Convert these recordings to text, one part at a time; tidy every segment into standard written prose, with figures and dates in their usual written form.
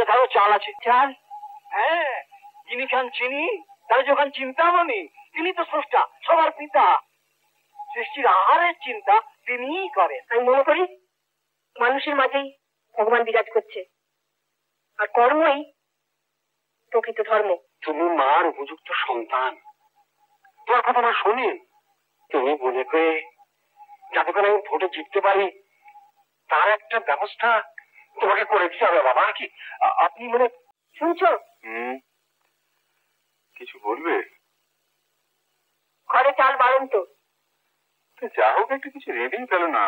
তারও চাল আছে। চাল? হ্যাঁ, যিনি খান চিনি, তার যখন চিন্তামণি, তিনি তো স্রষ্টা, সবার পিতা। সৃষ্টির আহারের চিন্তা তিনিই করেন। আমি মনে করি মানুষের মাঝেই ভগবান বিরাজ করছে, আর কর্মই প্রকৃত ধর্ম। তুমি মার উপযুক্ত সন্তান, তোমার কথা না শোনেন। তুমি মনে করে যাতে করে আমি ভোটে জিততে পারি তার একটা ব্যবস্থা তোমাকে করে দিতে হবে বাবা। কি আপনি মানে শুনছো? কিছু বলবে? ঘরে চাল বাড়ন তো। যা হোক একটু কিছু রেডি পেল না।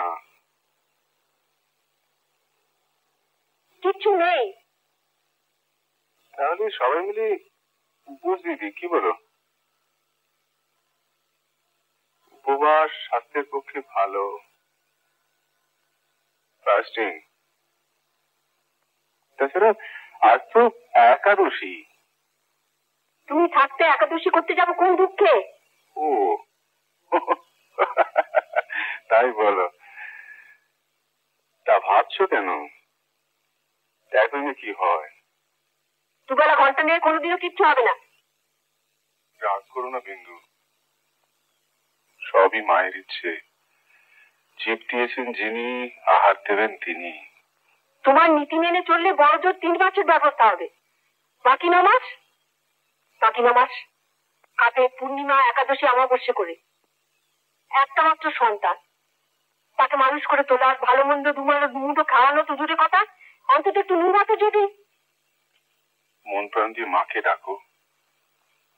কিচ্ছু নেই। তাহলে সবাই মিলে উপোস দিদি, কি বলো? উপবাস স্বাস্থ্যের পক্ষে ভালো। ফাস্টিং। তাছাড়া আজ তো একাদশী। তুমি থাকতে একাদশী করতে যাবো কোন দুঃখে? ও তাই বলো। তা ভাবছো কেন? এখন কি হয়? দুবেলা ঘন্টা নিয়ে কোনোদিনও কিচ্ছু হবে না। রাগ করো না বিন্দু, সবই মায়ের ইচ্ছে। জীব দিয়েছেন যিনি, আহার দেবেন তিনি। তোমার নীতি মেনে চললে বড় জোর 3 মাসের ব্যবস্থা হবে। বাকি 9 মাস? বাকি 9 মাস কাটে পূর্ণিমা, একাদশী, অমাবস্যা করে। একটা মাত্র সন্তান, তাকে মানুষ করে তোলা, ভালো মন্দ দুমুঠো খাওয়ানো তো দূরে কথা, অন্তত একটু নুমাতে যদি। মন প্রাণ দিয়ে মাকে ডাকো,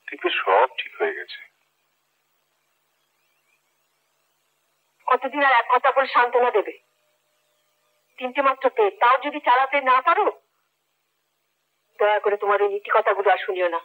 দেখবে সব ঠিক হয়ে গেছে। কতদিন আর এক কথা বলে সান্ত্বনা দেবে? 3টে মাত্র পেট, তাও যদি চালাতে না পারো, দয়া করে তোমার ওই নীতি কথাগুলো আর শুনিও না।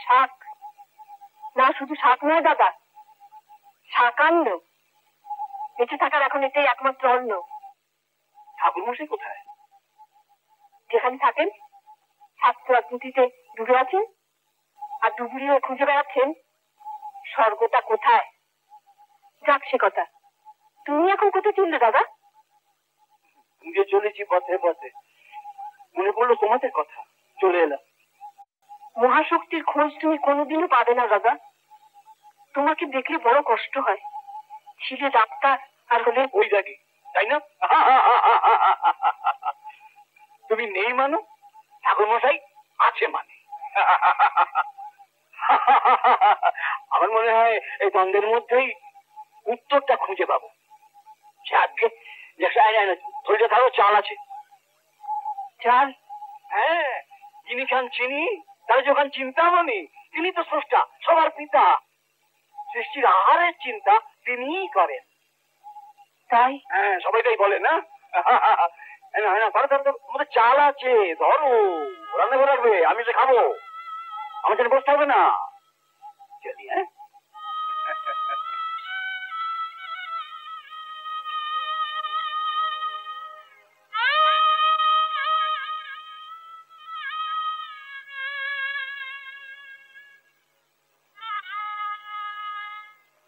শাক না, শুধু শাক নয় দাদা, শাকান্ন। বেঁচে থাকার এখন এটাই একমাত্র অন্ন। ঠাকুরমশাই কোথায়? যেখানে থাকেন শাস্ত্র আর পুঁথিতে ডুবে আছেন, আর ডুবুরিও খুঁজে বেড়াচ্ছেন স্বর্গটা কোথায়। যাক সে কথা, তুমি এখন কোথায় চললে দাদা? যে চলেছি পথে পথে, মনে পড়লো তোমাদের কথা, চলে এলাম। মহাশক্তির খোঁজ তুমি কোনোদিনও পাবে না দাদা। তোমাকে দেখলে বড় কষ্ট হয়। ছিলে ডাক্তার আর হলে ওই দাগি, তাই না? তুমি নেই মানো, ঠাকুরমশাই আছে মানে। আমার মনে হয় এই দ্বন্দ্বের মধ্যেই উত্তরটা খুঁজে পাবো। আজকে ধরে থাকো, চাল আছে। চাল? হ্যাঁ, যিনি খান চিনি, তার যখন চিন্তামণি, তিনি তো স্রষ্টা, সবার পিতা। সৃষ্টির আহারের চিন্তা তিনিই করেন। তাই? হ্যাঁ, সবাই তাই বলে না? ধরো, চাল আছে, ধরো, রান্না করে রাখবে, আমি তো খাবো, আমার জন্য বসতে হবে না। চলি, হ্যাঁ।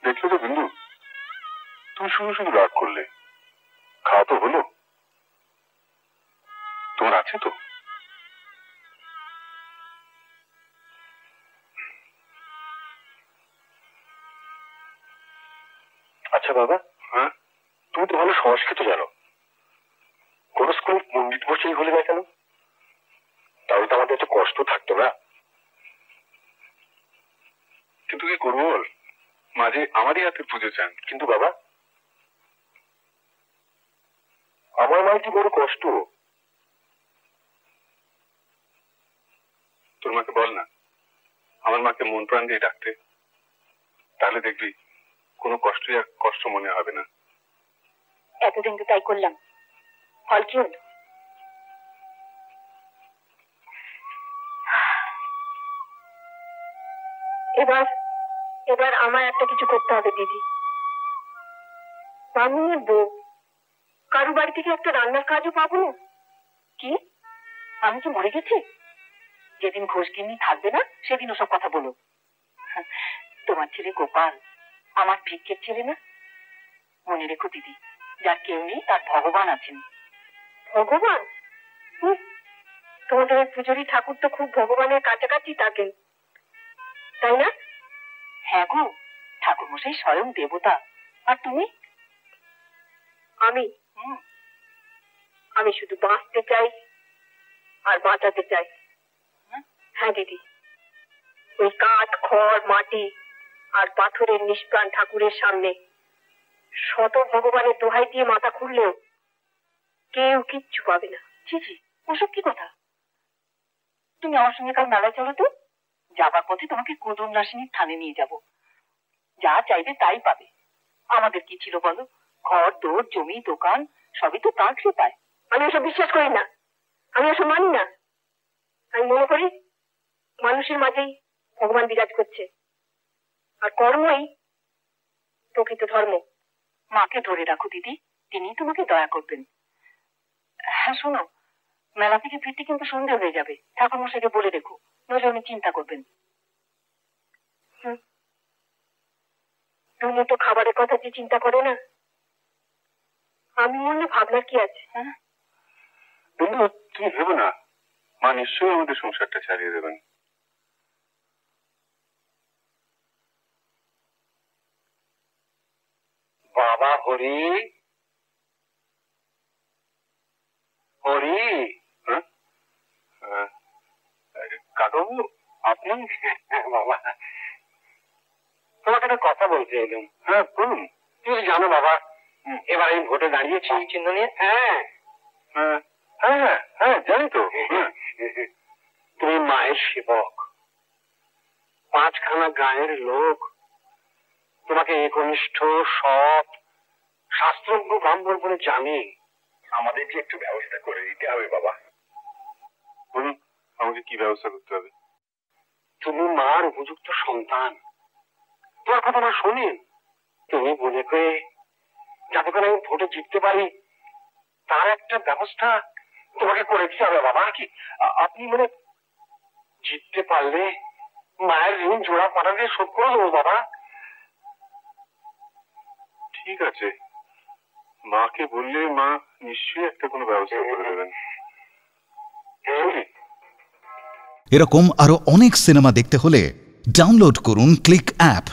দেখলে তো বিন্দু, তুমি শুধু শুধু রাগ করলে। খাওয়া তো হলো, তোমার আছে তো? আচ্ছা বাবা, হ্যাঁ, তুমি তো ভালো সংস্কৃত জানো, কোন স্কুলে পণ্ডিত বসেই হলে না কেন? তাহলে তো আমাদের এত কষ্ট থাকতো না। কিন্তু কি করবো বল, মাঝে আমারই হাতে পুজো চান। কিন্তু বাবা, আমার মায়ের কি বড় কষ্ট। তোর মাকে বল না আমার মাকে মন প্রাণ দিয়ে ডাকতে, তাহলে দেখবি কোনো কষ্টই আর কষ্ট মনে হবে না। এতদিন তো তাই করলাম, ফল কি হলো? এবার এবার আমায় একটা কিছু করতে হবে দিদি। বামুনের বউ, কারো বাড়ি থেকে একটা রান্নার কাজও পাবো না। কি, আমি কি মরে গেছি? যেদিন ঘোষগিন্নি থাকবে না সেদিন ওসব কথা বলো। তোমার ছেলে গোপাল আমার ভিক্ষের ছেলে না। মনে রেখো দিদি, যার কেউ নেই তার ভগবান আছেন। ভগবান? তোমাদের ওই পুজোরি ঠাকুর তো খুব ভগবানের কাছাকাছি থাকেন, তাই না? হ্যাঁ গো, ঠাকুর মশাই স্বয়ং দেবতা। আর তুমি? আমি শুধু বাঁচতে চাই আর বাঁচাতে চাই। হ্যাঁ দিদি, ওই কাঠ, খড়, মাটি আর পাথরের নিষ্প্রাণ ঠাকুরের সামনে শত ভগবানের দোহাই দিয়ে মাথা খুললেও কেউ কিচ্ছু পাবে না। জি জি, ওসব কি কথা? তুমি আমার সঙ্গে কাল মেলায় চলো তো। যাবার পথে তোমাকে কুদুম নাসিনীর থানে নিয়ে যাব। যা চাইবে তাই পাবে। আমাদের কি ছিল বলো? ঘর দোর, জমি, দোকান সবই তো তার কৃপায়। আমি ওসব বিশ্বাস করি না, আমি ওসব মানি না। আমি মনে করি মানুষের মাঝেই ভগবান বিরাজ করছে, আর কর্মই প্রকৃত ধর্ম। মাকে ধরে রাখো দিদি, তিনি তোমাকে দয়া করবেন। হ্যাঁ শোনো, মেলা থেকে ফিরতে কিন্তু সন্ধ্যা হয়ে যাবে। ঠাকুর মশাইকে বলে রেখো, নইলে উনি চিন্তা করবেন। তুমি তো খাবারের কথা যে চিন্তা করে না, আমি মনে ভাবনার কি আছে? বন্ধু, তুমি ভেবো না, মা নিশ্চয়ই আমাদের সংসারটা চালিয়ে দেবেন। বাবা হরি, হরি। কাকাবু, আপনি? বাবা, তোমাকে একটা কথা বলতে এলাম। হ্যাঁ বলুন। তুমি জানো বাবা, এবার আমি ভোটে দাঁড়িয়েছি চিহ্ন নিয়ে। হ্যাঁ হ্যাঁ হ্যাঁ হ্যাঁ, জানি তো। তুমি মায়ের সেবক, 5খানা গায়ের লোক তোমাকে একনিষ্ঠ, সৎ, শাস্ত্রজ্ঞ ব্রাহ্মণ বলে জানি। আমাদের কি একটু ব্যবস্থা করে দিতে হবে বাবা? বলুন, আমাকে কি ব্যবস্থা করতে হবে? তুমি মার উপযুক্ত সন্তান, তোমার কথা না শোনেন। তুমি বলে করে যাতে করে আমি ভোটে জিততে পারি তার একটা ব্যবস্থা তোমাকে করে দিতে হবে বাবা। কি আপনি মানে জিততে পারলে মায়ের ঋণ জোড়া পাটা দিয়ে শোধ করে দেবো বাবা। ঠিক আছে, মাকে বললে মা নিশ্চয়ই একটা কোনো ব্যবস্থা করে দেবেন। এরকম আরো অনেক সিনেমা দেখতে হলে ডাউনলোড করুন ক্লিক অ্যাপ।